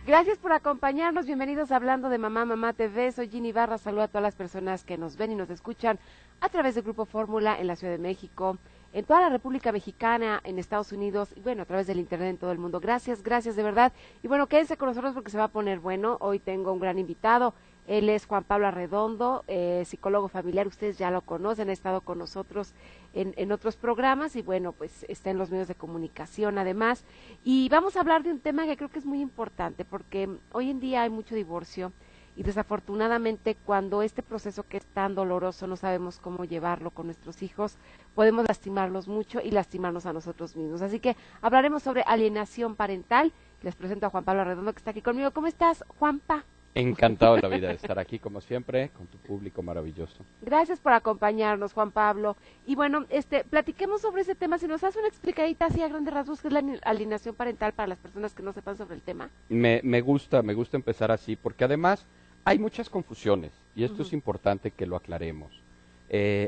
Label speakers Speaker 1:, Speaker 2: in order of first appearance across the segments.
Speaker 1: Gracias por acompañarnos, bienvenidos a Hablando de Mamá, Mamá TV, soy Ginny Barra, saludo a todas las personas que nos ven y nos escuchan a través del Grupo Fórmula en la Ciudad de México, en toda la República Mexicana, en Estados Unidos, y bueno, a través del internet en todo el mundo. Gracias de verdad, y bueno, quédense con nosotros porque se va a poner bueno. Hoy tengo un gran invitado, él es Juan Pablo Arredondo, psicólogo familiar, ustedes ya lo conocen, ha estado con nosotros en otros programas y bueno, pues está en los medios de comunicación además, y vamos a hablar de un tema que creo que es muy importante porque hoy en día hay mucho divorcio y desafortunadamente cuando este proceso que es tan doloroso no sabemos cómo llevarlo con nuestros hijos, podemos lastimarlos mucho y lastimarnos a nosotros mismos. Así que hablaremos sobre alienación parental. Les presento a Juan Pablo Arredondo que está aquí conmigo. ¿Cómo estás, Juanpa?
Speaker 2: Encantado de la vida de estar aquí, como siempre, con tu público maravilloso.
Speaker 1: Gracias por acompañarnos, Juan Pablo. Y bueno, platiquemos sobre ese tema. Si nos hace una explicadita así a grandes rasgos, ¿qué es la alienación parental para las personas que no sepan sobre el tema?
Speaker 2: Me gusta empezar así, porque además hay muchas confusiones, y esto es importante que lo aclaremos.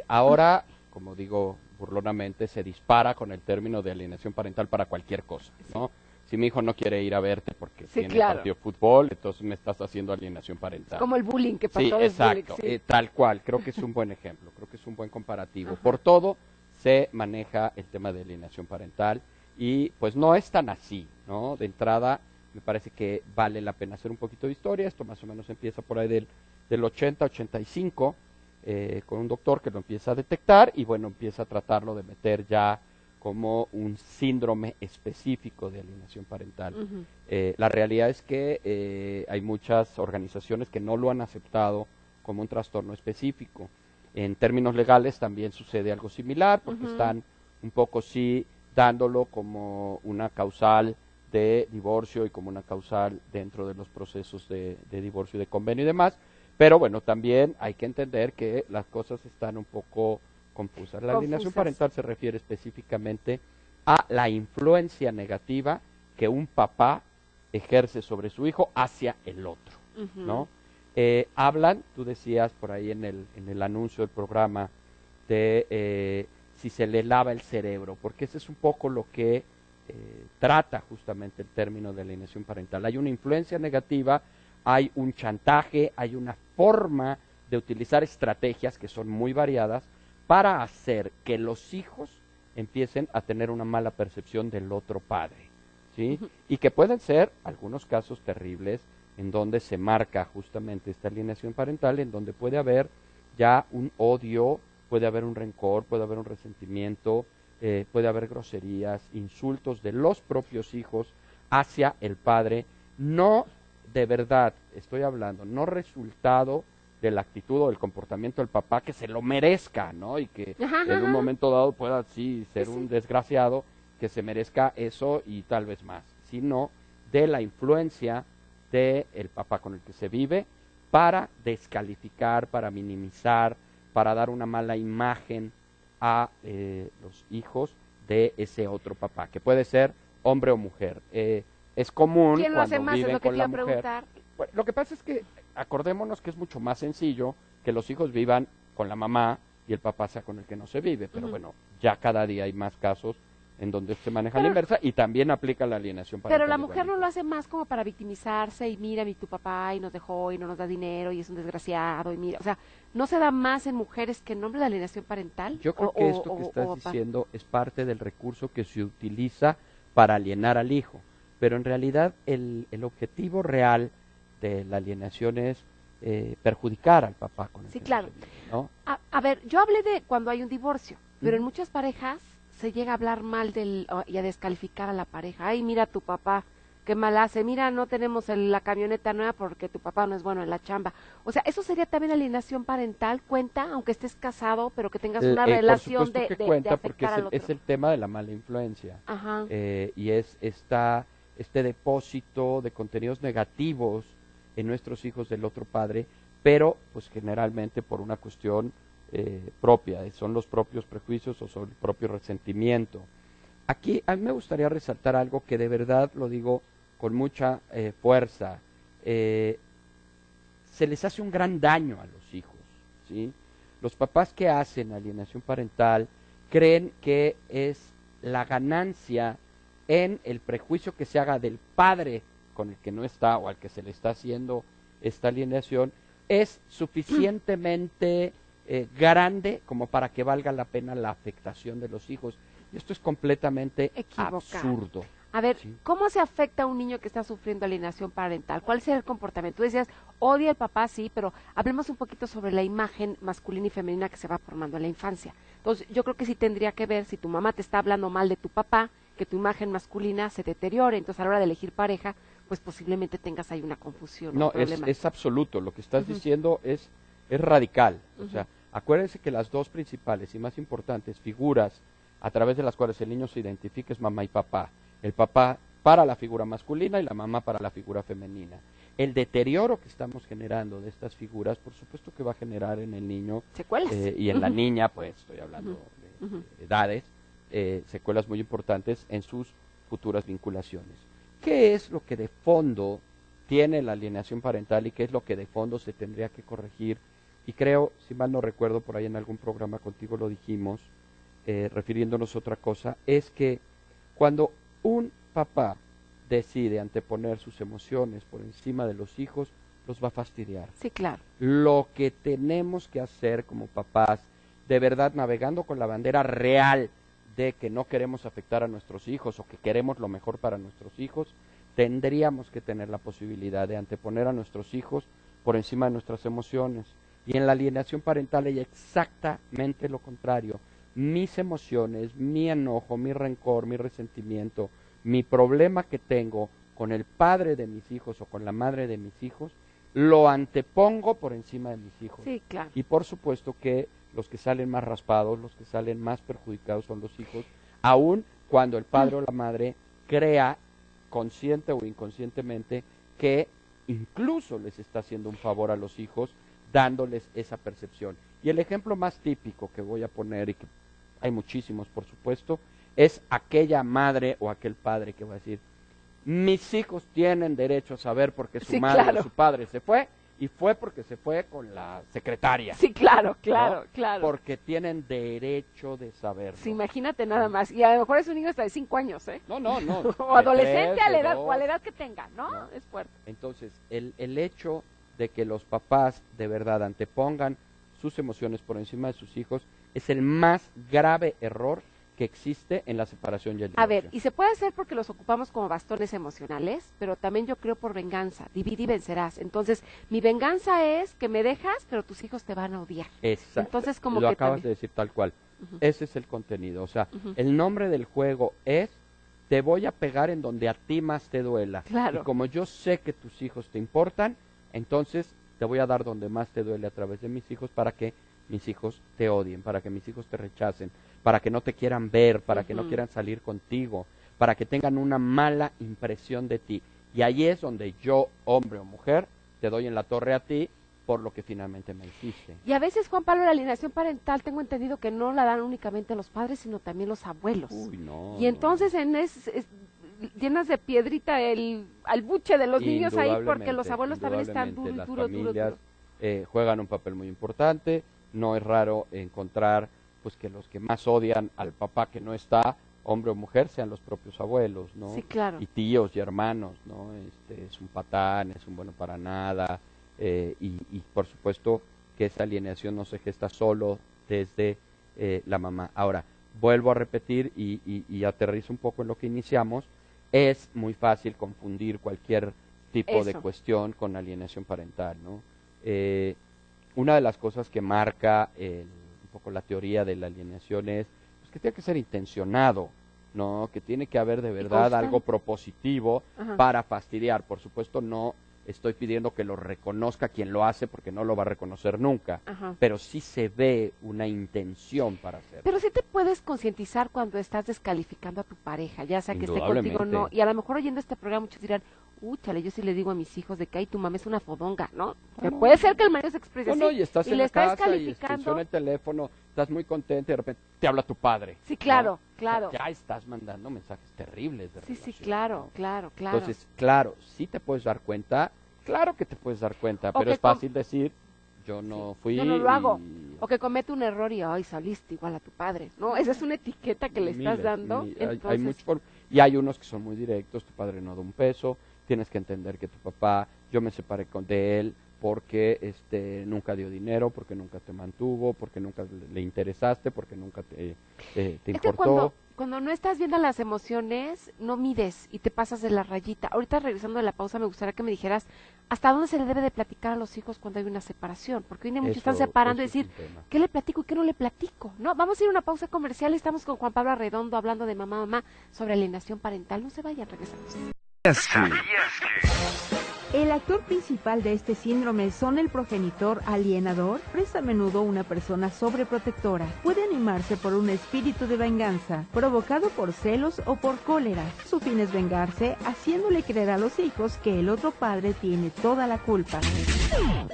Speaker 2: Ahora, como digo burlonamente, se dispara con el término de alienación parental para cualquier cosa, ¿no? Si mi hijo no quiere ir a verte porque tiene partido de fútbol, entonces me estás haciendo alienación parental.
Speaker 1: Como el bullying que pasó.
Speaker 2: Sí, exacto, bullying, tal cual. Creo que es un buen ejemplo, creo que es un buen comparativo. Ajá. Por todo se maneja el tema de alienación parental y pues no es tan así, ¿no? De entrada me parece que vale la pena hacer un poquito de historia. Esto más o menos empieza por ahí del 80, 85, con un doctor que lo empieza a detectar y bueno, empieza a tratarlo de meter ya como un síndrome específico de alienación parental. La realidad es que hay muchas organizaciones que no lo han aceptado como un trastorno específico. En términos legales también sucede algo similar, porque están un poco sí dándolo como una causal de divorcio y como una causal dentro de los procesos de divorcio y de convenio y demás, pero bueno, también hay que entender que las cosas están un poco confusas. La alienación parental se refiere específicamente a la influencia negativa que un papá ejerce sobre su hijo hacia el otro, ¿no? Hablan, tú decías por ahí en el anuncio del programa, de si se le lava el cerebro, porque ese es un poco lo que trata justamente el término de alienación parental. Hay una influencia negativa, hay un chantaje, hay una forma de utilizar estrategias que son muy variadas para hacer que los hijos empiecen a tener una mala percepción del otro padre, ¿sí? Y que pueden ser algunos casos terribles en donde se marca justamente esta alienación parental, en donde puede haber ya un odio, puede haber un rencor, puede haber un resentimiento, puede haber groserías, insultos de los propios hijos hacia el padre, no de verdad, estoy hablando, no resultado de la actitud o del comportamiento del papá que se lo merezca, ¿no? Y que en un momento dado pueda sí ser un desgraciado que se merezca eso y tal vez más, sino de la influencia del papá con el que se vive para descalificar, para minimizar, para dar una mala imagen a los hijos de ese otro papá, que puede ser hombre o mujer. Es común
Speaker 1: ¿Quién lo hace más? Es lo que te iba a preguntar.
Speaker 2: Bueno, lo que pasa es que acordémonos que es mucho más sencillo que los hijos vivan con la mamá y el papá sea con el que no se vive, pero bueno, ya cada día hay más casos en donde se maneja la inversa y también aplica la alienación parental.
Speaker 1: Pero la mujer no lo hace más como para victimizarse y mira, tu papá y nos dejó y no nos da dinero y es un desgraciado y mira, o sea, ¿no se da más en mujeres que en hombres la alienación parental?
Speaker 2: Yo creo que esto que estás diciendo es parte del recurso que se utiliza para alienar al hijo, pero en realidad el objetivo real de la alienación es perjudicar al papá con el que
Speaker 1: claro.
Speaker 2: se vive, ¿no?
Speaker 1: A ver, yo hablé de cuando hay un divorcio, pero en muchas parejas se llega a hablar mal y a descalificar a la pareja. Ay, mira tu papá, qué mal hace. Mira, no tenemos la camioneta nueva porque tu papá no es bueno en la chamba. O sea, eso sería también alienación parental, cuenta, aunque estés casado, pero que tengas una relación de
Speaker 2: cuenta porque
Speaker 1: afectar al otro.
Speaker 2: es el tema de la mala influencia.
Speaker 1: Ajá.
Speaker 2: Y es este depósito de contenidos negativos en nuestros hijos del otro padre, pero pues generalmente por una cuestión propia, son los propios prejuicios o son el propio resentimiento. Aquí a mí me gustaría resaltar algo que de verdad lo digo con mucha fuerza. Se les hace un gran daño a los hijos, ¿sí? Los papás que hacen alienación parental creen que es la ganancia en el prejuicio que se haga del padre con el que no está o al que se le está haciendo esta alienación es suficientemente grande como para que valga la pena la afectación de los hijos. Y esto es completamente absurdo.
Speaker 1: A ver,
Speaker 2: Sí.
Speaker 1: ¿cómo se afecta a un niño que está sufriendo alienación parental? ¿Cuál será el comportamiento? Tú decías, odia al papá, sí, pero hablemos un poquito sobre la imagen masculina y femenina que se va formando en la infancia. Entonces, yo creo que sí tendría que ver, si tu mamá te está hablando mal de tu papá, que tu imagen masculina se deteriore. Entonces, a la hora de elegir pareja, pues posiblemente tengas ahí una confusión.
Speaker 2: No,
Speaker 1: un problema.
Speaker 2: es absoluto. Lo que estás diciendo es radical. O sea, acuérdense que las dos principales y más importantes figuras a través de las cuales el niño se identifica es mamá y papá. El papá para la figura masculina y la mamá para la figura femenina. El deterioro que estamos generando de estas figuras, por supuesto que va a generar en el niño
Speaker 1: secuelas.
Speaker 2: Y en la niña, pues estoy hablando de edades, secuelas muy importantes en sus futuras vinculaciones. ¿Qué es lo que de fondo tiene la alienación parental y qué es lo que de fondo se tendría que corregir? Y creo, si mal no recuerdo, por ahí en algún programa contigo lo dijimos, refiriéndonos a otra cosa, es que cuando un papá decide anteponer sus emociones por encima de los hijos, los va a fastidiar.
Speaker 1: Sí, claro.
Speaker 2: Lo que tenemos que hacer como papás, de verdad navegando con la bandera real de que no queremos afectar a nuestros hijos o que queremos lo mejor para nuestros hijos, tendríamos que tener la posibilidad de anteponer a nuestros hijos por encima de nuestras emociones. Y en la alienación parental hay exactamente lo contrario. Mis emociones, mi enojo, mi rencor, mi resentimiento, mi problema que tengo con el padre de mis hijos o con la madre de mis hijos, lo antepongo por encima de mis hijos.
Speaker 1: Sí, claro.
Speaker 2: Y por supuesto que los que salen más raspados, los que salen más perjudicados son los hijos, aun cuando el padre o la madre crea, consciente o inconscientemente, que incluso les está haciendo un favor a los hijos, dándoles esa percepción. Y el ejemplo más típico que voy a poner, y que hay muchísimos por supuesto, es aquella madre o aquel padre que va a decir, mis hijos tienen derecho a saber por qué su madre o su padre se fue, y fue porque se fue con la secretaria.
Speaker 1: Sí, claro,
Speaker 2: ¿no?
Speaker 1: claro.
Speaker 2: Porque tienen derecho de saberlo.
Speaker 1: Sí, imagínate nada más. Y a lo mejor es un niño hasta de 5 años, ¿eh?
Speaker 2: No.
Speaker 1: O adolescente a la edad,
Speaker 2: 2.
Speaker 1: o a la edad que tenga, ¿no? Es fuerte.
Speaker 2: Entonces, el hecho de que los papás de verdad antepongan sus emociones por encima de sus hijos es el más grave error que existe en la separación y el divorcio.
Speaker 1: A ver, y se puede hacer porque los ocupamos como bastones emocionales, pero también yo creo por venganza. Divide y vencerás. Entonces, mi venganza es que me dejas, pero tus hijos te van a odiar.
Speaker 2: Exacto.
Speaker 1: Entonces, como
Speaker 2: lo
Speaker 1: que
Speaker 2: acabas
Speaker 1: también...
Speaker 2: de decir tal cual. Ese es el contenido. O sea, el nombre del juego es te voy a pegar en donde a ti más te duela.
Speaker 1: Claro.
Speaker 2: Y como yo sé que tus hijos te importan, entonces te voy a dar donde más te duele a través de mis hijos para que mis hijos te odien, para que mis hijos te rechacen, para que no te quieran ver, para que no quieran salir contigo, para que tengan una mala impresión de ti. Y ahí es donde yo, hombre o mujer, te doy en la torre a ti por lo que finalmente me hiciste.
Speaker 1: Y a veces, Juan Pablo, la alienación parental, tengo entendido que no la dan únicamente los padres, sino también los abuelos.
Speaker 2: Uy, no.
Speaker 1: Y entonces llenas de piedrita al buche de los niños ahí, porque los abuelos también están duros.
Speaker 2: Las familias juegan un papel muy importante. No es raro encontrar pues que los que más odian al papá que no está, hombre o mujer, sean los propios abuelos, ¿no?
Speaker 1: Sí, claro.
Speaker 2: Y tíos y hermanos, ¿no? Es un patán, es un bueno para nada, y por supuesto que esa alienación no se gesta solo desde la mamá. Ahora, vuelvo a repetir y aterrizo un poco en lo que iniciamos, es muy fácil confundir cualquier tipo de cuestión con alienación parental, ¿no? Una de las cosas que marca un poco la teoría de la alienación es pues, que tiene que ser intencionado, ¿no? Que tiene que haber de verdad algo propositivo para fastidiar. Por supuesto, no estoy pidiendo que lo reconozca quien lo hace porque no lo va a reconocer nunca, pero sí se ve una intención para hacerlo.
Speaker 1: Pero sí te puedes concientizar cuando estás descalificando a tu pareja, ya sea que esté contigo o no, y a lo mejor oyendo este programa muchos dirán, chale, yo sí le digo a mis hijos de que ay, tu mamá es una fodonga, ¿no? Que puede ser que el marido se exprese así,
Speaker 2: y estás en
Speaker 1: le
Speaker 2: la
Speaker 1: estás
Speaker 2: casa y suena el teléfono, estás muy contento y de repente te habla tu padre.
Speaker 1: Sí, claro,
Speaker 2: ¿no?
Speaker 1: claro.
Speaker 2: Ya estás mandando mensajes terribles de relación,
Speaker 1: Sí, claro,
Speaker 2: ¿no?
Speaker 1: claro.
Speaker 2: Entonces, claro, sí te puedes dar cuenta, claro que te puedes dar cuenta, pero es fácil decir, yo no fui.
Speaker 1: Yo no lo hago. O que comete un error y, ay, saliste igual a tu padre, ¿no? Esa es una etiqueta que le estás dando.
Speaker 2: Hay y hay unos que son muy directos, tu padre no da un peso, tienes que entender que tu papá, yo me separé de él porque nunca dio dinero, porque nunca te mantuvo, porque nunca le interesaste, porque nunca te
Speaker 1: Es que
Speaker 2: importó.
Speaker 1: cuando no estás viendo las emociones, no mides y te pasas de la rayita. Ahorita regresando de la pausa, me gustaría que me dijeras hasta dónde se le debe de platicar a los hijos cuando hay una separación, porque hoy muchos están separando y
Speaker 2: eso es
Speaker 1: decir,
Speaker 2: un tema.
Speaker 1: ¿qué le platico y qué no le platico? No, vamos a ir a una pausa comercial, estamos con Juan Pablo Arredondo hablando de mamá sobre alienación parental. No se vayan, regresamos.
Speaker 3: El actor principal de este síndrome son el progenitor alienador, es a menudo una persona sobreprotectora. Puede animarse por un espíritu de venganza, provocado por celos o por cólera. Su fin es vengarse, haciéndole creer a los hijos que el otro padre tiene toda la culpa.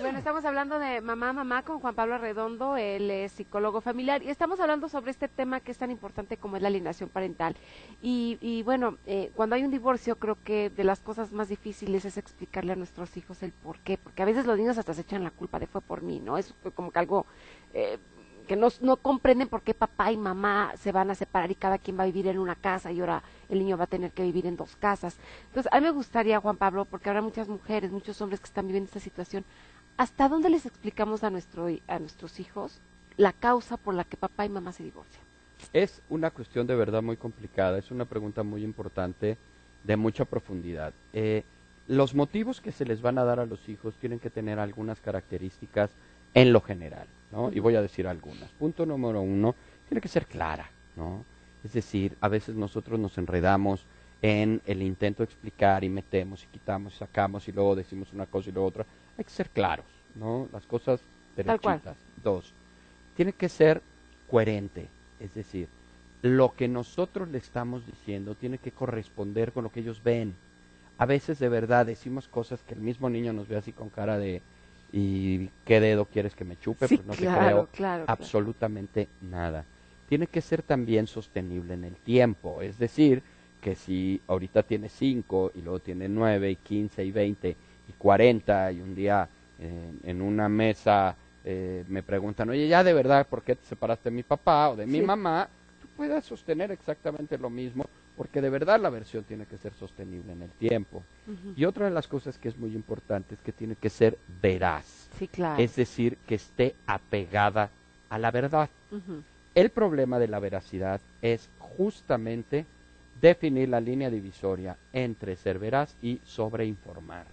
Speaker 1: Bueno, estamos hablando de mamá con Juan Pablo Arredondo, él es psicólogo familiar y estamos hablando sobre este tema que es tan importante como es la alienación parental. Y bueno, cuando hay un divorcio creo que de las cosas más difíciles es explicarle a nuestros hijos el por qué, porque a veces los niños hasta se echan la culpa de fue por mí, ¿no? Es como que algo que no comprenden por qué papá y mamá se van a separar y cada quien va a vivir en una casa y ahora el niño va a tener que vivir en 2 casas. Entonces, a mí me gustaría, Juan Pablo, porque habrá muchas mujeres, muchos hombres que están viviendo esta situación, ¿hasta dónde les explicamos a nuestros hijos la causa por la que papá y mamá se divorcian?
Speaker 2: Es una cuestión de verdad muy complicada, es una pregunta muy importante, de mucha profundidad. Los motivos que se les van a dar a los hijos tienen que tener algunas características en lo general, ¿no? Y voy a decir algunas. Punto número 1, tiene que ser clara, ¿no? Es decir, a veces nosotros nos enredamos en el intento de explicar y metemos y quitamos y sacamos y luego decimos una cosa y luego otra. Hay que ser claros, ¿no? Las cosas derechitas. 2, tiene que ser coherente, es decir, lo que nosotros le estamos diciendo tiene que corresponder con lo que ellos ven. A veces de verdad decimos cosas que el mismo niño nos ve así con cara de ¿y qué dedo quieres que me chupe?
Speaker 1: Sí,
Speaker 2: Pues no
Speaker 1: claro,
Speaker 2: te creo
Speaker 1: claro.
Speaker 2: absolutamente nada. Tiene que ser también sostenible en el tiempo, es decir, que si ahorita tiene 5 y luego tiene 9 y 15 y 20 y 40 y un día en una mesa me preguntan, oye, ya de verdad, ¿por qué te separaste de mi papá o de mi mamá? Tú puedas sostener exactamente lo mismo, porque de verdad la versión tiene que ser sostenible en el tiempo. Y otra de las cosas que es muy importante es que tiene que ser veraz.
Speaker 1: Sí, claro.
Speaker 2: Es decir, que esté apegada a la verdad. El problema de la veracidad es justamente definir la línea divisoria entre ser veraz y sobreinformar.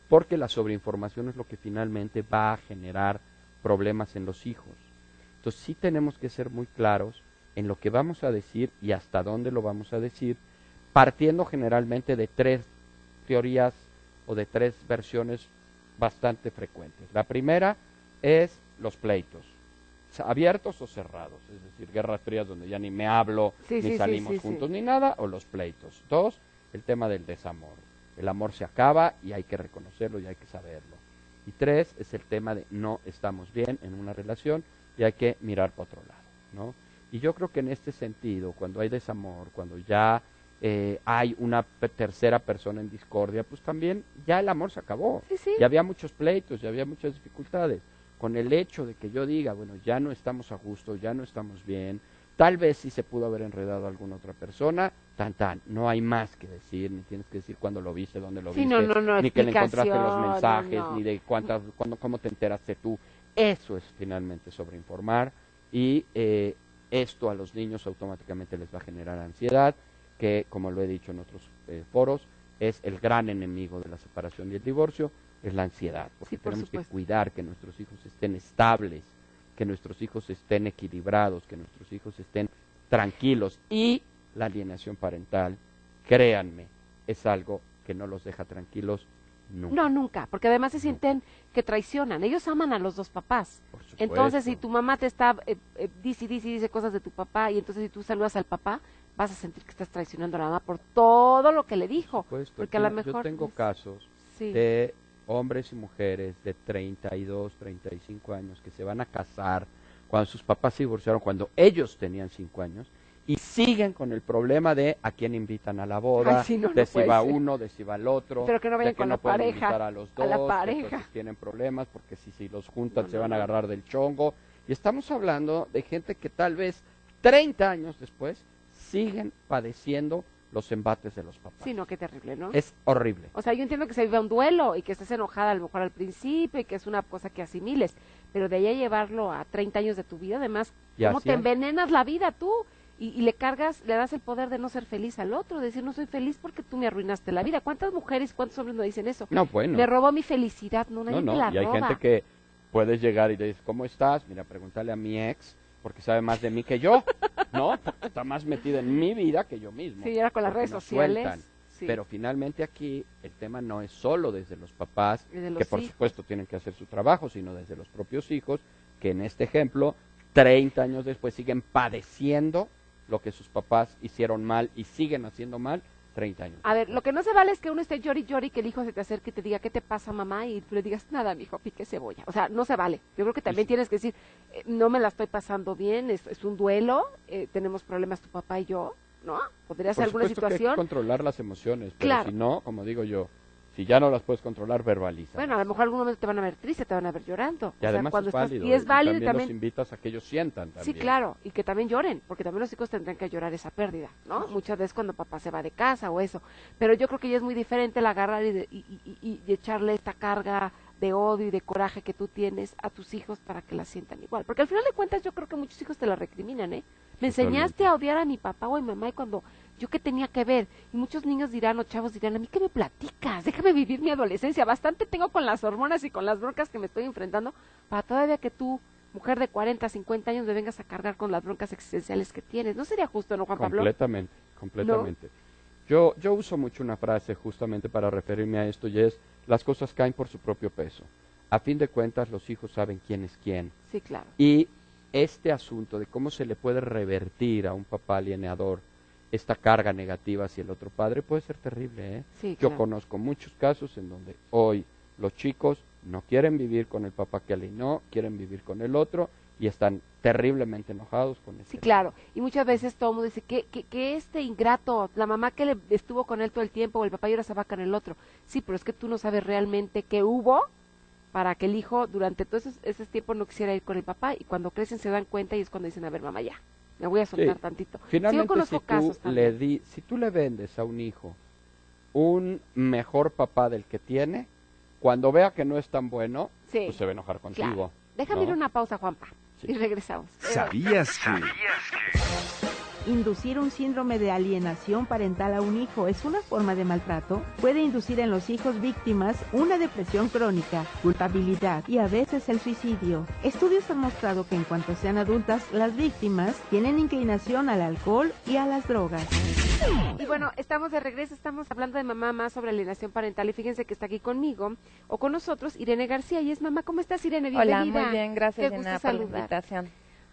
Speaker 2: Porque la sobreinformación es lo que finalmente va a generar problemas en los hijos. Entonces sí tenemos que ser muy claros en lo que vamos a decir y hasta dónde lo vamos a decir, partiendo generalmente de 3 teorías o de 3 versiones bastante frecuentes. La primera es los pleitos, abiertos o cerrados, es decir, guerras frías donde ya ni me hablo, ni salimos juntos, ni nada, o los pleitos. 2, el tema del desamor. El amor se acaba y hay que reconocerlo y hay que saberlo. Y 3, es el tema de no estamos bien en una relación y hay que mirar para otro lado, ¿no? Y yo creo que en este sentido, cuando hay desamor, cuando ya hay una tercera persona en discordia, pues también ya el amor se acabó. Ya había muchos pleitos, ya había muchas dificultades. Con el hecho de que yo diga, bueno, ya no estamos a gusto, ya no estamos bien, tal vez sí se pudo haber enredado a alguna otra persona, no hay más que decir, ni tienes que decir cuándo lo viste, dónde lo viste, ni que le encontraste los mensajes, ni de cómo te enteraste tú. Eso es finalmente sobreinformar y esto a los niños automáticamente les va a generar ansiedad, que como lo he dicho en otros foros, es el gran enemigo de la separación y el divorcio, es la ansiedad, porque tenemos que cuidar que nuestros hijos estén estables, que nuestros hijos estén equilibrados, que nuestros hijos estén tranquilos. Y la alienación parental, créanme, es algo que no los deja tranquilos nunca.
Speaker 1: No, nunca, porque además se sienten que traicionan. Ellos aman a los 2 papás.
Speaker 2: Por supuesto.
Speaker 1: Entonces, si tu mamá te está dice cosas de tu papá y entonces si tú saludas al papá, vas a sentir que estás traicionando a la mamá por todo lo que le dijo.
Speaker 2: Por supuesto.
Speaker 1: Porque a lo mejor
Speaker 2: yo tengo casos de hombres y mujeres de 32, 35 años que se van a casar cuando sus papás se divorciaron, cuando ellos tenían 5 años, y siguen con el problema de a quién invitan a la boda, de si va uno, de si va el otro,
Speaker 1: pero que no vayan
Speaker 2: de que
Speaker 1: con
Speaker 2: no
Speaker 1: la
Speaker 2: pueden
Speaker 1: pareja,
Speaker 2: invitar a los dos,
Speaker 1: a la pareja.
Speaker 2: que entonces tienen problemas porque si los juntan se van a agarrar del chongo. Y estamos hablando de gente que tal vez 30 años después siguen padeciendo los embates de los papás.
Speaker 1: Sí, no, qué terrible, ¿no?
Speaker 2: Es horrible.
Speaker 1: O sea, yo entiendo que se viva un duelo y que estés enojada a lo mejor al principio y que es una cosa que asimiles, pero de ahí a llevarlo a 30 años de tu vida, además,
Speaker 2: Y
Speaker 1: ¿cómo
Speaker 2: así
Speaker 1: te
Speaker 2: es.
Speaker 1: envenenas la vida tú? Y le das el poder de no ser feliz al otro, de decir no soy feliz porque tú me arruinaste la vida. ¿Cuántas mujeres, cuántos hombres no dicen eso?
Speaker 2: No, bueno.
Speaker 1: Me robó mi felicidad, no, nadie
Speaker 2: No,
Speaker 1: te la
Speaker 2: y hay
Speaker 1: roba.
Speaker 2: gente que puedes llegar y le dices, ¿cómo estás? Mira, pregúntale a mi ex, porque sabe más de mí que yo, ¿no? Porque está más metida en mi vida que yo mismo.
Speaker 1: Sí, ahora con las
Speaker 2: porque
Speaker 1: redes
Speaker 2: nos
Speaker 1: sociales.
Speaker 2: sueltan.
Speaker 1: Sí.
Speaker 2: Pero finalmente aquí el tema no es solo desde los papás,
Speaker 1: Desde los
Speaker 2: que por
Speaker 1: hijos.
Speaker 2: supuesto tienen que hacer su trabajo, sino desde los propios hijos, que en este ejemplo, 30 años después siguen padeciendo lo que sus papás hicieron mal y siguen haciendo mal 30 años.
Speaker 1: A ver, lo que no se vale es que uno esté llori llori, que el hijo se te acerque y te diga, ¿qué te pasa, mamá? Y tú le digas, nada, mijo, pique cebolla. O sea, no se vale. Yo creo que también tienes que decir, no me la estoy pasando bien, es un duelo, tenemos problemas tu papá y yo, ¿no? Podría ser
Speaker 2: Por
Speaker 1: alguna
Speaker 2: supuesto que hay que
Speaker 1: situación.
Speaker 2: controlar las emociones, pero
Speaker 1: Claro.
Speaker 2: si no, como digo yo, si ya no las puedes controlar, verbaliza.
Speaker 1: Bueno, a lo mejor algún momento te van a ver triste, te van a ver llorando.
Speaker 2: y además
Speaker 1: cuando
Speaker 2: es válido.
Speaker 1: y es válido y
Speaker 2: también los
Speaker 1: también...
Speaker 2: invitas a que ellos sientan
Speaker 1: Sí,
Speaker 2: también.
Speaker 1: claro, y que también lloren, porque también los hijos tendrán que llorar esa pérdida, ¿no? Muchas veces cuando papá se va de casa o eso. Pero yo creo que ya es muy diferente el agarrar y echarle esta carga de odio y de coraje que tú tienes a tus hijos para que la sientan igual. Porque al final de cuentas yo creo que muchos hijos te la recriminan, ¿eh? Me enseñaste a odiar a mi papá o a mi mamá y cuando yo qué tenía que ver. Y muchos niños dirán o chavos dirán, ¿a mí qué me platicas? Déjame vivir mi adolescencia. Bastante tengo con las hormonas y con las broncas que me estoy enfrentando para todavía que tú, mujer de 40, 50 años, me vengas a cargar con las broncas existenciales que tienes. ¿No sería justo, no, Juan Pablo?
Speaker 2: Completamente, completamente. Yo uso mucho una frase justamente para referirme a esto y es, las cosas caen por su propio peso. A fin de cuentas, los hijos saben quién es quién.
Speaker 1: Sí, claro.
Speaker 2: Y este asunto de cómo se le puede revertir a un papá alienador esta carga negativa hacia el otro padre puede ser terrible, ¿eh?
Speaker 1: Sí,
Speaker 2: Yo
Speaker 1: claro.
Speaker 2: conozco muchos casos en donde hoy los chicos no quieren vivir con el papá que alienó, quieren vivir con el otro y están terriblemente enojados con ese.
Speaker 1: Sí, claro. Y muchas veces todo el mundo dice que este ingrato, la mamá que le estuvo con él todo el tiempo, o el papá y ahora se va con el otro. Sí, pero es que tú no sabes realmente qué hubo para que el hijo durante todo ese tiempo no quisiera ir con el papá y cuando crecen se dan cuenta y es cuando dicen, a ver, mamá, ya, me voy a soltar
Speaker 2: Sí.
Speaker 1: tantito. Sí, yo
Speaker 2: Finalmente,
Speaker 1: conozco casos también.
Speaker 2: si tú le vendes a un hijo un mejor papá del que tiene, cuando vea que no es tan bueno,
Speaker 1: Sí,
Speaker 2: pues se va a enojar contigo.
Speaker 1: claro. Déjame
Speaker 2: ¿no?
Speaker 1: ir a una pausa, Juanpa,
Speaker 2: Sí.
Speaker 1: y regresamos.
Speaker 4: ¿Sabías que?
Speaker 3: Inducir un síndrome de alienación parental a un hijo es una forma de maltrato. Puede inducir en los hijos víctimas una depresión crónica, culpabilidad y a veces el suicidio. Estudios han mostrado que en cuanto sean adultas, las víctimas tienen inclinación al alcohol y a las drogas.
Speaker 1: Y bueno, estamos de regreso, estamos hablando de mamá más sobre alienación parental y fíjense que está aquí conmigo o con nosotros Irene García y es mamá. ¿Cómo estás, Irene? Bienvenida.
Speaker 5: Hola, muy bien, gracias,
Speaker 1: Qué gusto
Speaker 5: Gina, por la
Speaker 1: saludar.
Speaker 5: invitación.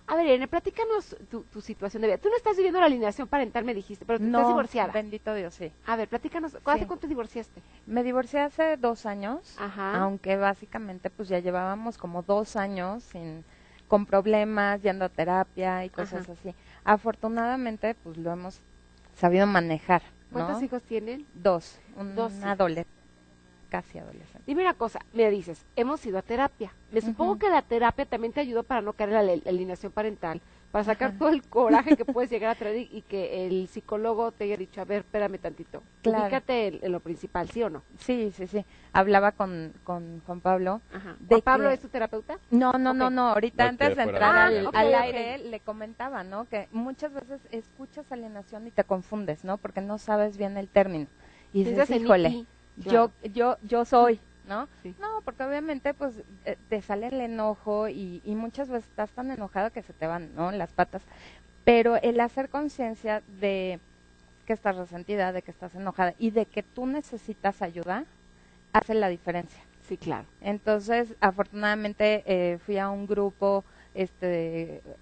Speaker 1: A ver, Irene, platícanos tu situación de vida. Tú no estás viviendo la alienación parental, me dijiste, pero tú estás divorciada.
Speaker 5: Bendito Dios, sí.
Speaker 1: A ver, platícanos, ¿hace
Speaker 5: Sí.
Speaker 1: cuánto te divorciaste?
Speaker 5: Me divorcié hace 2 años,
Speaker 1: Ajá.
Speaker 5: aunque básicamente pues ya llevábamos como 2 años con problemas, yendo a terapia y cosas
Speaker 1: Ajá.
Speaker 5: así. Afortunadamente pues lo hemos sabido manejar, ¿no?
Speaker 1: ¿Cuántos hijos tienen?
Speaker 5: 2,
Speaker 1: Dos
Speaker 5: un
Speaker 1: hijos.
Speaker 5: adolescente, casi adolescente.
Speaker 1: Dime una cosa, me dices, hemos ido a terapia. Me supongo
Speaker 5: Ujú.
Speaker 1: que la terapia también te ayudó para no caer en la alienación parental, para sacar
Speaker 5: Ajá.
Speaker 1: todo el coraje que puedes llegar a traer y que el psicólogo te haya dicho, a ver, espérame tantito,
Speaker 5: Claro.
Speaker 1: ubícate en lo principal, ¿sí o no?
Speaker 5: Sí, sí, sí. Hablaba con Juan Pablo.
Speaker 1: Ajá.
Speaker 5: De
Speaker 1: ¿Juan Pablo
Speaker 5: que-
Speaker 1: es tu terapeuta?
Speaker 5: No,
Speaker 1: Ok.
Speaker 5: no, ahorita
Speaker 2: No,
Speaker 5: antes
Speaker 2: que
Speaker 5: de
Speaker 2: fuera
Speaker 5: entrar
Speaker 1: de
Speaker 5: al,
Speaker 1: la-
Speaker 5: al
Speaker 1: ok, ok.
Speaker 5: aire le comentaba, ¿no? Que muchas veces escuchas alienación y te confundes, ¿no? Porque no sabes bien el término. Y
Speaker 1: Piensas
Speaker 5: dices,
Speaker 1: en
Speaker 5: híjole,
Speaker 1: Nicky, claro.
Speaker 5: yo soy, ¿no?
Speaker 1: Sí.
Speaker 5: No, porque obviamente pues te sale el enojo y muchas veces estás tan enojado que se te van, ¿no? Las patas. Pero el hacer conciencia de que estás resentida, de que estás enojada y de que tú necesitas ayuda, hace la diferencia.
Speaker 1: Sí, claro.
Speaker 5: Entonces, afortunadamente fui a un grupo,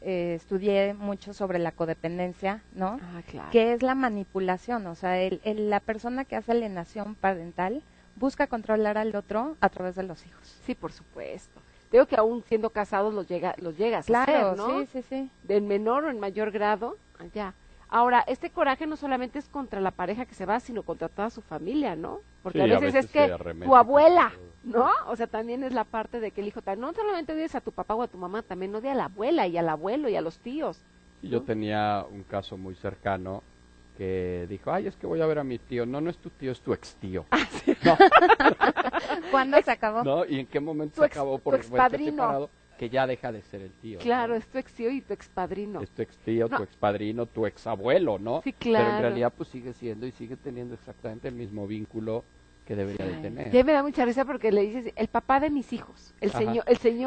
Speaker 5: estudié mucho sobre la codependencia, ¿no?
Speaker 1: Ah, claro.
Speaker 5: Que es la manipulación, o sea, la persona que hace alienación parental busca controlar al otro a través de los hijos.
Speaker 1: Sí, por supuesto. Digo que aún siendo casados los llegas a
Speaker 5: Claro,
Speaker 1: hacer, ¿no?
Speaker 5: sí, sí, sí.
Speaker 1: En menor o en mayor grado, allá. Ahora, este coraje no solamente es contra la pareja que se va, sino contra toda su familia, ¿no? Porque
Speaker 2: Sí,
Speaker 1: a veces es
Speaker 2: se
Speaker 1: que
Speaker 2: arremete
Speaker 1: tu abuela,
Speaker 2: contra todo.
Speaker 1: ¿no? O sea, también es la parte de que el hijo, no solamente odias a tu papá o a tu mamá, también odia a la abuela y al abuelo y a los tíos.
Speaker 2: Y yo
Speaker 1: ¿no?
Speaker 2: tenía un caso muy cercano que dijo, ay, es que voy a ver a mi tío. No, no es tu tío, es tu ex tío.
Speaker 5: ¿Cuándo se acabó?
Speaker 2: ¿No? ¿Y en qué momento
Speaker 1: Tu
Speaker 2: se
Speaker 1: ex-
Speaker 2: acabó?
Speaker 1: tu
Speaker 2: Porque
Speaker 1: expadrino.
Speaker 2: separado, que ya deja de ser el tío.
Speaker 1: Claro,
Speaker 2: ¿no?
Speaker 1: es tu ex tío y tu ex padrino.
Speaker 2: Es tu ex tío,
Speaker 1: No.
Speaker 2: tu ex padrino, tu ex abuelo, ¿no?
Speaker 1: Sí,
Speaker 2: Pero en
Speaker 1: claro.
Speaker 2: realidad pues sigue siendo y sigue teniendo exactamente el mismo vínculo que debería de tener.
Speaker 1: Ya me da mucha risa porque le dices, el papá de mis hijos, el
Speaker 2: Ajá.
Speaker 1: señor,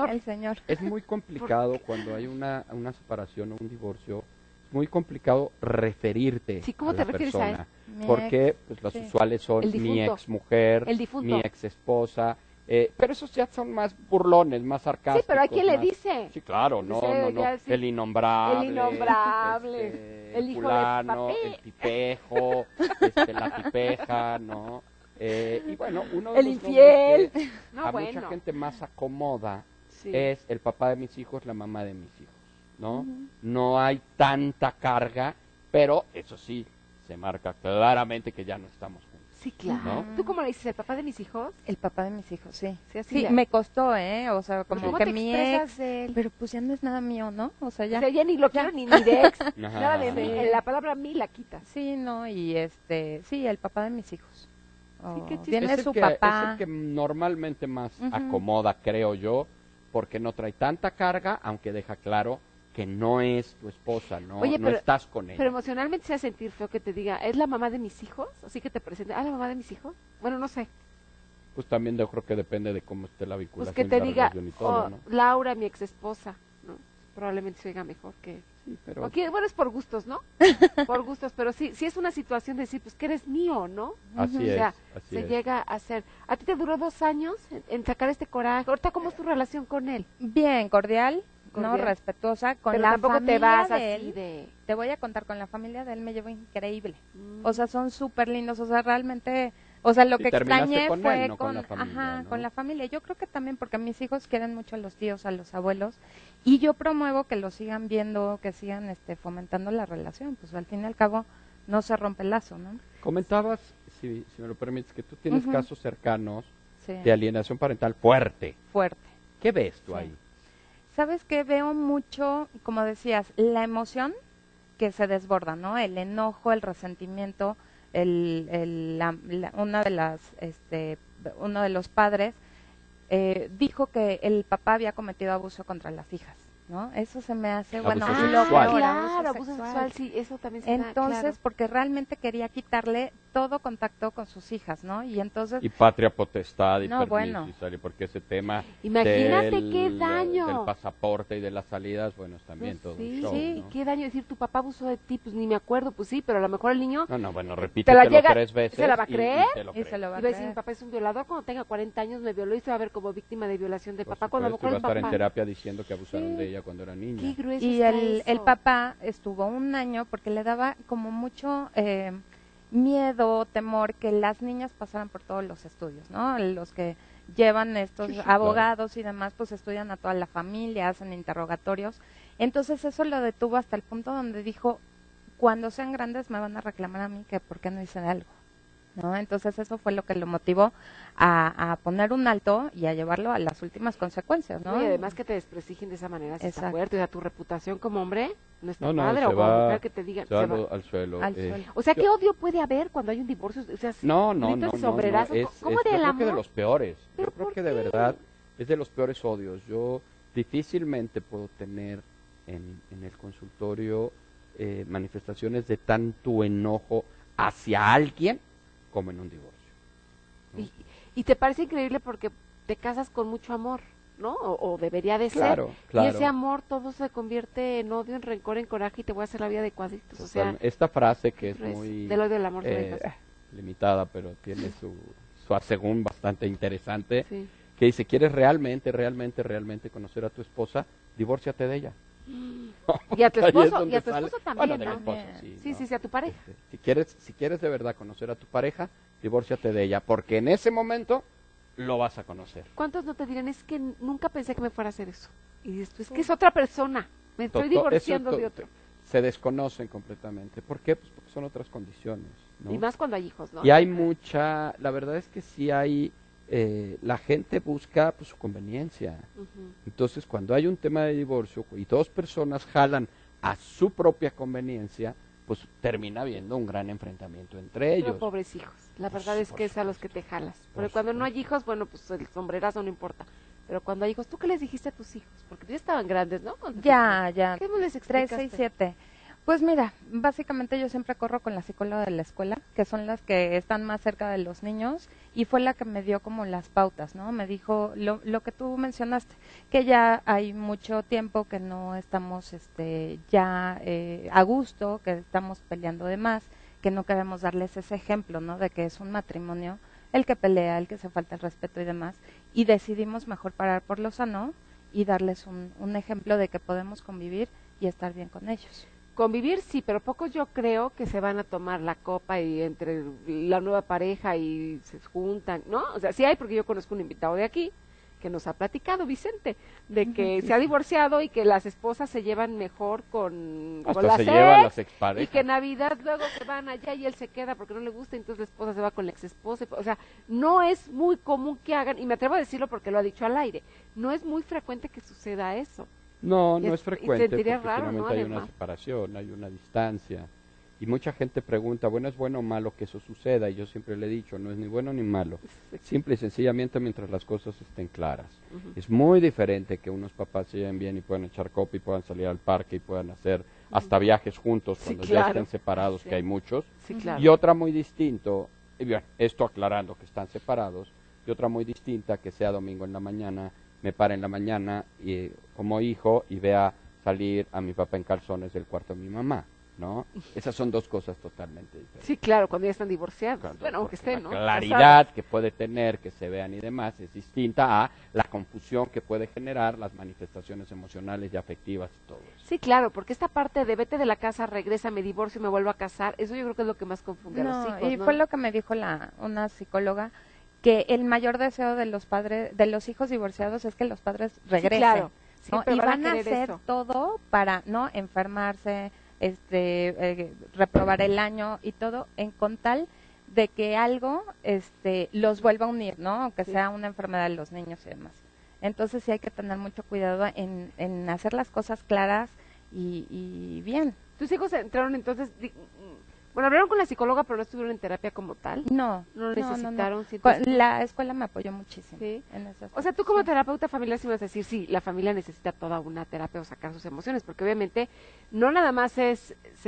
Speaker 5: El señor.
Speaker 2: Es muy complicado cuando hay una separación o un divorcio, es muy complicado referirte
Speaker 1: Sí, ¿cómo
Speaker 2: a
Speaker 1: te
Speaker 2: la
Speaker 1: refieres a él?
Speaker 2: persona.
Speaker 5: Mi
Speaker 2: Porque
Speaker 5: ex,
Speaker 2: pues, las
Speaker 5: sí.
Speaker 2: usuales son
Speaker 1: El
Speaker 2: mi
Speaker 1: difunto.
Speaker 2: ex mujer,
Speaker 1: El difunto.
Speaker 2: mi ex esposa, pero esos ya son más burlones, más sarcásticos.
Speaker 1: Sí, pero ¿a quién le
Speaker 2: más-
Speaker 1: dice?
Speaker 2: Sí, claro, no,
Speaker 1: Dice,
Speaker 2: no,
Speaker 1: ya
Speaker 2: no.
Speaker 1: sí.
Speaker 2: El innombrable.
Speaker 1: El innombrable, el hijo de
Speaker 2: fulano,
Speaker 1: papel.
Speaker 2: el tipejo, la tipeja, ¿no? Y bueno, uno de
Speaker 1: El
Speaker 2: los
Speaker 1: infiel.
Speaker 2: nombres que
Speaker 1: No,
Speaker 2: a
Speaker 1: bueno.
Speaker 2: mucha gente más acomoda
Speaker 1: Sí.
Speaker 2: es el papá de mis hijos, la mamá de mis hijos, ¿no? No hay tanta carga, pero eso sí, se marca claramente que ya no estamos juntos.
Speaker 1: Sí, claro.
Speaker 2: ¿no?
Speaker 1: ¿Tú cómo le dices, el papá de mis hijos?
Speaker 5: El papá de mis hijos, sí.
Speaker 1: Sí, así
Speaker 5: Sí,
Speaker 1: le-
Speaker 5: me costó, O sea, como
Speaker 1: ¿Cómo
Speaker 5: que
Speaker 1: te
Speaker 5: mi
Speaker 1: expresas
Speaker 5: ex,
Speaker 1: de él?
Speaker 5: pero pues ya no es nada mío, ¿no? O sea, ya.
Speaker 1: O sea, ya ni lo quiero ni de ex.
Speaker 2: Ajá.
Speaker 1: Nada de mí.
Speaker 5: Sí.
Speaker 1: La palabra mí la quitas.
Speaker 5: Sí, no, y sí, el papá de mis hijos. Oh,
Speaker 1: qué chistoso.
Speaker 5: viene
Speaker 2: Es el
Speaker 5: su
Speaker 2: que-
Speaker 5: papá.
Speaker 2: Es el que normalmente más
Speaker 5: Ujú.
Speaker 2: acomoda, creo yo, porque no trae tanta carga, aunque deja claro que no es tu esposa, no,
Speaker 1: Oye,
Speaker 2: no
Speaker 1: pero-
Speaker 2: estás con ella.
Speaker 1: Pero emocionalmente se hace sentir feo que te diga, ¿es la mamá de mis hijos? Así que te presente, ¿la mamá de mis hijos? Bueno, no sé.
Speaker 2: Pues también yo creo que depende de cómo esté la
Speaker 1: Pues
Speaker 2: vinculación
Speaker 1: que
Speaker 2: de
Speaker 1: te
Speaker 2: la
Speaker 1: diga,
Speaker 2: relación y todo,
Speaker 1: oh,
Speaker 2: ¿no?
Speaker 1: Laura, mi ex esposa, ¿no? Probablemente se oiga mejor que...
Speaker 2: Sí, pero
Speaker 1: Aquí, bueno, es por gustos, ¿no? Por gustos, pero sí es una situación de decir, pues que eres mío, ¿no?
Speaker 2: así
Speaker 1: O
Speaker 2: es,
Speaker 1: sea,
Speaker 2: así
Speaker 1: se
Speaker 2: es.
Speaker 1: llega a hacer. ¿A ti te duró 2 años en sacar este coraje? Ahorita, ¿cómo es tu relación con él?
Speaker 5: Bien, cordial, no
Speaker 1: Cordial.
Speaker 5: respetuosa. Con
Speaker 1: Pero
Speaker 5: la
Speaker 1: tampoco
Speaker 5: familia
Speaker 1: te vas
Speaker 5: de
Speaker 1: así
Speaker 5: él,
Speaker 1: de...
Speaker 5: te voy a contar, con la familia de él me llevo increíble.
Speaker 1: Mm.
Speaker 5: O sea, son súper lindos, o sea, realmente, o sea, lo
Speaker 2: Sí,
Speaker 5: que
Speaker 2: terminaste
Speaker 5: extrañé
Speaker 2: con
Speaker 5: fue
Speaker 2: él, no con la familia,
Speaker 5: ajá,
Speaker 2: ¿no?
Speaker 5: con la familia. Yo creo que también porque mis hijos quieren mucho a los tíos, a los abuelos, y yo promuevo que los sigan viendo, que sigan fomentando la relación, pues al fin y al cabo no se rompe el lazo, ¿no?
Speaker 2: Comentabas, si me lo permites, que tú tienes
Speaker 5: Ujú.
Speaker 2: casos cercanos
Speaker 5: Sí,
Speaker 2: de alienación parental fuerte.
Speaker 5: fuerte.
Speaker 2: ¿Qué ves tú
Speaker 5: Sí.
Speaker 2: ahí?
Speaker 5: ¿Sabes qué? Veo mucho, como decías, la emoción que se desborda, ¿no? El enojo, el resentimiento, una de las, uno de los padres dijo que el papá había cometido abuso contra las hijas, ¿no? Eso se me hace,
Speaker 2: Abuso
Speaker 5: bueno,
Speaker 2: sexual.
Speaker 5: lo peor,
Speaker 1: claro, abuso sexual, sí, eso también se da,
Speaker 5: Entonces,
Speaker 1: claro.
Speaker 5: porque realmente quería quitarle todo contacto con sus hijas, ¿no? Y entonces,
Speaker 2: Y patria potestad y
Speaker 5: No,
Speaker 2: permiso
Speaker 5: bueno.
Speaker 2: y sale, porque ese tema
Speaker 1: Imagínate qué daño.
Speaker 2: del pasaporte y de las salidas, bueno, es también
Speaker 1: Pues
Speaker 2: todo
Speaker 1: sí,
Speaker 2: un show,
Speaker 1: sí,
Speaker 2: ¿no?
Speaker 1: qué daño decir tu papá abusó de ti, pues ni me acuerdo, pues sí, pero a lo mejor el niño
Speaker 2: No, bueno,
Speaker 1: te la
Speaker 2: repítetelo
Speaker 1: llega-
Speaker 2: 3 veces.
Speaker 1: ¿se la va a
Speaker 2: y
Speaker 1: creer?
Speaker 2: te lo
Speaker 5: y se
Speaker 2: cree.
Speaker 5: lo va a
Speaker 1: iba a decir, mi
Speaker 5: creer.
Speaker 1: papá es un violador, cuando tenga 40 años me violó y se va a ver como víctima de violación de
Speaker 2: Por
Speaker 1: papá, cuando a lo
Speaker 2: supuesto,
Speaker 1: mejor
Speaker 2: iba a
Speaker 1: el
Speaker 2: estar en
Speaker 1: papá...
Speaker 2: terapia diciendo que abusaron
Speaker 5: Sí.
Speaker 2: de ella cuando era niña.
Speaker 1: Qué grueso
Speaker 5: Y
Speaker 1: está
Speaker 5: el
Speaker 1: eso.
Speaker 5: papá estuvo un año porque le daba como mucho miedo, temor que las niñas pasaran por todos los estudios, ¿no? Los que llevan estos
Speaker 2: Sí, sí,
Speaker 5: abogados y demás, pues estudian a toda la familia, hacen interrogatorios. Entonces eso lo detuvo hasta el punto donde dijo, cuando sean grandes me van a reclamar a mí que por qué no hice algo, ¿no? Entonces eso fue lo que lo motivó a poner un alto y a llevarlo a las últimas consecuencias, ¿no?
Speaker 1: No, y además que te desprestigien de esa manera, si está
Speaker 5: Exacto.
Speaker 1: fuerte, o sea, tu reputación como hombre no está
Speaker 2: No,
Speaker 1: padre,
Speaker 2: se
Speaker 1: o como
Speaker 2: va,
Speaker 1: mujer que te digan,
Speaker 2: se va
Speaker 1: se va.
Speaker 2: al suelo.
Speaker 5: Al suelo.
Speaker 1: O sea, ¿qué
Speaker 2: yo-
Speaker 1: odio puede haber cuando hay un divorcio? O sea,
Speaker 2: No, no,
Speaker 1: gritos
Speaker 2: no,
Speaker 1: y
Speaker 2: no,
Speaker 1: sombrerazos,
Speaker 2: es,
Speaker 1: ¿cómo
Speaker 2: es-
Speaker 1: del
Speaker 2: yo creo
Speaker 1: amor?
Speaker 2: que de los peores.
Speaker 1: ¿Pero
Speaker 2: Yo creo
Speaker 1: por
Speaker 2: que de
Speaker 1: qué?
Speaker 2: verdad es de los peores odios. Yo difícilmente puedo tener en el consultorio manifestaciones de tanto enojo hacia alguien como en un divorcio.
Speaker 1: Y te parece increíble porque te casas con mucho amor, ¿no? O debería de ser.
Speaker 2: Claro,
Speaker 1: Y
Speaker 2: claro.
Speaker 1: ese amor todo se convierte en odio, en rencor, en coraje y te voy a hacer la vida de cuadritos. O sea,
Speaker 2: Esta frase que es
Speaker 1: grueso.
Speaker 2: muy
Speaker 1: Del odio al amor se
Speaker 2: eh,
Speaker 1: deja.
Speaker 2: limitada, pero tiene su asegún bastante interesante,
Speaker 1: Sí.
Speaker 2: que dice, ¿quieres realmente conocer a tu esposa? Divórciate de ella.
Speaker 1: Y a tu
Speaker 2: Ahí es
Speaker 1: esposo,
Speaker 2: donde
Speaker 1: y a tu
Speaker 2: sale-
Speaker 1: esposo también,
Speaker 2: bueno, del
Speaker 1: ¿no?
Speaker 2: esposo, sí,
Speaker 1: Sí,
Speaker 2: ¿no?
Speaker 1: sí, sí, a tu pareja.
Speaker 2: Si quieres de verdad conocer a tu pareja, divórciate de ella, porque en ese momento lo vas a conocer.
Speaker 1: ¿Cuántos no te dirán, es que nunca pensé que me fuera a hacer eso? Y dices, tú, es que es otra persona, me estoy
Speaker 2: To- to-
Speaker 1: divorciando
Speaker 2: eso
Speaker 1: de
Speaker 2: to-
Speaker 1: otro.
Speaker 2: Se desconocen completamente. ¿Por qué? Pues porque son otras condiciones, ¿no?
Speaker 1: Y más cuando hay hijos, ¿no?
Speaker 2: Y hay mucha, la verdad es que sí hay, la gente busca pues, su conveniencia.
Speaker 1: Ujú.
Speaker 2: Entonces, cuando hay un tema de divorcio y dos personas jalan a su propia conveniencia, pues termina habiendo un gran enfrentamiento entre ellos.
Speaker 1: Pero pobres hijos, la
Speaker 2: Pues,
Speaker 1: verdad es
Speaker 2: por
Speaker 1: que es a los
Speaker 2: supuesto.
Speaker 1: que te jalas.
Speaker 2: Por
Speaker 1: Porque cuando no hay
Speaker 2: supuesto.
Speaker 1: hijos, bueno, pues el sombrerazo no importa. Pero cuando hay hijos, ¿tú qué les dijiste a tus hijos? Porque ya estaban grandes, ¿no? Cuando te-
Speaker 5: Ya.
Speaker 1: ¿Qué les
Speaker 5: 3,
Speaker 1: explicaste?
Speaker 5: 6, 7. Pues mira, básicamente yo siempre corro con la psicóloga de la escuela, que son las que están más cerca de los niños, y fue la que me dio como las pautas, ¿no? Me dijo lo que tú mencionaste, que ya hay mucho tiempo que no estamos ya a gusto, que estamos peleando de más, que no queremos darles ese ejemplo, ¿no? De que es un matrimonio el que pelea, el que se falta el respeto y demás, y decidimos mejor parar por lo sano y darles un ejemplo de que podemos convivir y estar bien con ellos.
Speaker 1: Convivir sí, pero pocos yo creo que se van a tomar la copa y entre la nueva pareja y se juntan, ¿no? O sea, sí hay, porque yo conozco un invitado de aquí que nos ha platicado, Vicente, de que se ha divorciado y que las esposas se llevan mejor con
Speaker 2: Hasta
Speaker 1: la
Speaker 2: se
Speaker 1: ex,
Speaker 2: llevan las
Speaker 1: y
Speaker 2: exparejas.
Speaker 1: que en Navidad luego se van allá y él se queda porque no le gusta, entonces la esposa se va con la ex esposa. O sea, no es muy común que hagan, y me atrevo a decirlo porque lo ha dicho al aire, no es muy frecuente que suceda eso.
Speaker 2: No, no es
Speaker 1: Y
Speaker 2: frecuente,
Speaker 1: sentiría
Speaker 2: porque
Speaker 1: raro,
Speaker 2: finalmente
Speaker 1: ¿no?
Speaker 2: hay una
Speaker 1: Además.
Speaker 2: separación, hay una distancia. Y mucha gente pregunta, bueno, ¿es bueno o malo que eso suceda? Y yo siempre le he dicho, no es ni bueno ni malo. Simple y sencillamente mientras las cosas estén claras.
Speaker 1: Ujú.
Speaker 2: Es muy diferente que unos papás se lleven bien y puedan echar copa y puedan salir al parque y puedan hacer hasta viajes juntos
Speaker 1: Sí,
Speaker 2: cuando ya
Speaker 1: claro.
Speaker 2: estén separados,
Speaker 1: Sí.
Speaker 2: que hay muchos.
Speaker 1: Sí, claro.
Speaker 2: Y otra muy distinto, y bien, esto aclarando que están separados, y otra muy distinta que sea domingo en la mañana, me pare en la mañana y, como hijo y vea salir a mi papá en calzones del cuarto de mi mamá, ¿no? Esas son dos cosas totalmente diferentes.
Speaker 1: Sí, claro, cuando ya están divorciados.
Speaker 2: Cuando-
Speaker 1: Bueno, aunque
Speaker 2: porque
Speaker 1: estén, ¿no?
Speaker 2: la claridad que puede tener, que se vean y demás, es distinta a la confusión que puede generar las manifestaciones emocionales y afectivas y todo eso.
Speaker 1: Sí, claro, porque esta parte de vete de la casa, regresa, me divorcio y me vuelvo a casar, eso yo creo que es lo que más confunde a los
Speaker 5: No,
Speaker 1: hijos,
Speaker 5: y
Speaker 1: ¿no?
Speaker 5: fue lo que me dijo una psicóloga, que el mayor deseo de los padres, de los hijos divorciados, es que los padres regresen,
Speaker 1: claro,
Speaker 5: ¿no?
Speaker 1: siempre
Speaker 5: Y
Speaker 1: van a
Speaker 5: van a
Speaker 1: querer
Speaker 5: hacer
Speaker 1: eso.
Speaker 5: todo para no enfermarse, reprobar el año y todo, con tal de que algo los vuelva a unir, ¿no? Aunque
Speaker 1: Sí.
Speaker 5: sea una enfermedad de los niños y demás. Entonces sí hay que tener mucho cuidado en hacer las cosas claras y bien.
Speaker 1: Tus hijos entraron entonces, bueno, hablaron con la psicóloga, pero no estuvieron en terapia como tal.
Speaker 5: No,
Speaker 1: No necesitaron. ¿Sí?
Speaker 5: La escuela me apoyó muchísimo.
Speaker 1: Sí.
Speaker 5: En ese
Speaker 1: O sea, tú como
Speaker 5: aspecto, sí.
Speaker 1: terapeuta familiar sí vas a decir, sí, la familia necesita toda una terapia o sacar sus emociones, porque obviamente no nada más se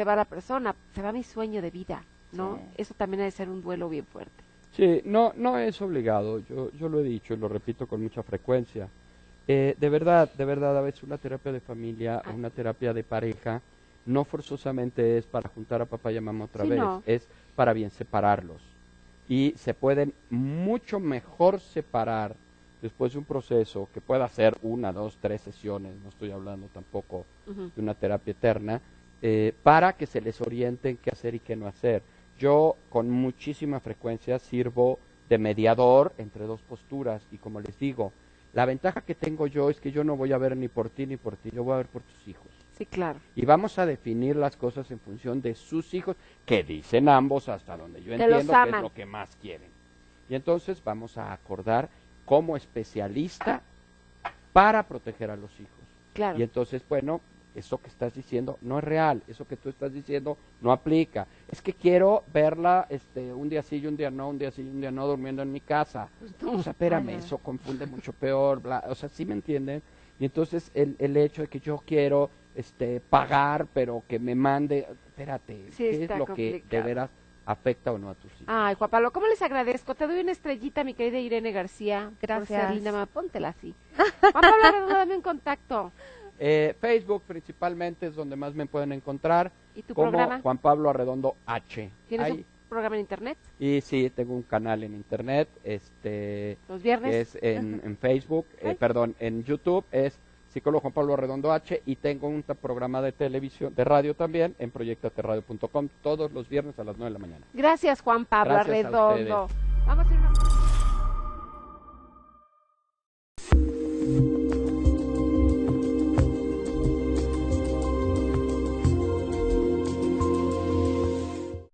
Speaker 1: va la persona, se va mi sueño de vida, ¿no?
Speaker 5: Sí.
Speaker 1: Eso también ha de ser un duelo bien fuerte.
Speaker 2: Sí, no es obligado, yo lo he dicho y lo repito con mucha frecuencia. De verdad, a veces una terapia de familia o una terapia de pareja no forzosamente es para juntar a papá y a mamá otra
Speaker 1: Sí,
Speaker 2: vez,
Speaker 1: no.
Speaker 2: es para bien separarlos. Y se pueden mucho mejor separar después de un proceso que pueda ser 1, 2, 3 sesiones, no estoy hablando tampoco
Speaker 1: Ujú.
Speaker 2: de una terapia eterna, para que se les oriente en qué hacer y qué no hacer. Yo con muchísima frecuencia sirvo de mediador entre dos posturas y como les digo, la ventaja que tengo yo es que yo no voy a ver ni por ti ni por ti, yo voy a ver por tus hijos.
Speaker 1: Sí, claro.
Speaker 2: Y vamos a definir las cosas en función de sus hijos, que dicen ambos hasta donde yo
Speaker 1: Que los
Speaker 2: entiendo que es
Speaker 1: aman.
Speaker 2: lo que más quieren. Y entonces vamos a acordar como especialista para proteger a los hijos.
Speaker 1: Claro.
Speaker 2: Y entonces, bueno, eso que estás diciendo no es real, eso que tú estás diciendo no aplica. Es que quiero verla un día sí y un día no, un día sí y un día no, durmiendo en mi casa. O sea, espérame,
Speaker 5: Ajá.
Speaker 2: eso confunde mucho peor, bla, o sea, ¿sí me entienden? Y entonces el hecho de que yo quiero pagar, pero que me mande, espérate,
Speaker 1: Sí,
Speaker 2: ¿qué es
Speaker 1: está
Speaker 2: lo que de
Speaker 1: complicado.
Speaker 2: veras afecta o no a tus hijos?
Speaker 1: Ay, Juan Pablo, ¿cómo les agradezco? Te doy una estrellita, mi querida Irene García. Por
Speaker 5: Gracias.
Speaker 1: ser linda, mamá, póntela así. Juan Pablo Arredondo, dame un contacto.
Speaker 2: Facebook principalmente es donde más me pueden encontrar.
Speaker 1: ¿Y tu
Speaker 2: como
Speaker 1: programa?
Speaker 2: Juan Pablo Arredondo H.
Speaker 1: ¿Tienes
Speaker 2: Ahí.
Speaker 1: un programa en internet?
Speaker 2: Y sí, tengo un canal en internet,
Speaker 1: ¿Los viernes?
Speaker 2: que es en Facebook,
Speaker 1: Ay.
Speaker 2: perdón, en YouTube es psicólogo Juan Pablo Arredondo H, y tengo un programa de televisión, de radio también, en proyectoaterradio.com, todos los viernes a las 9 de la mañana.
Speaker 1: Gracias, Juan Pablo
Speaker 2: Gracias a
Speaker 1: Arredondo.
Speaker 2: ustedes.
Speaker 1: Vamos a ir una...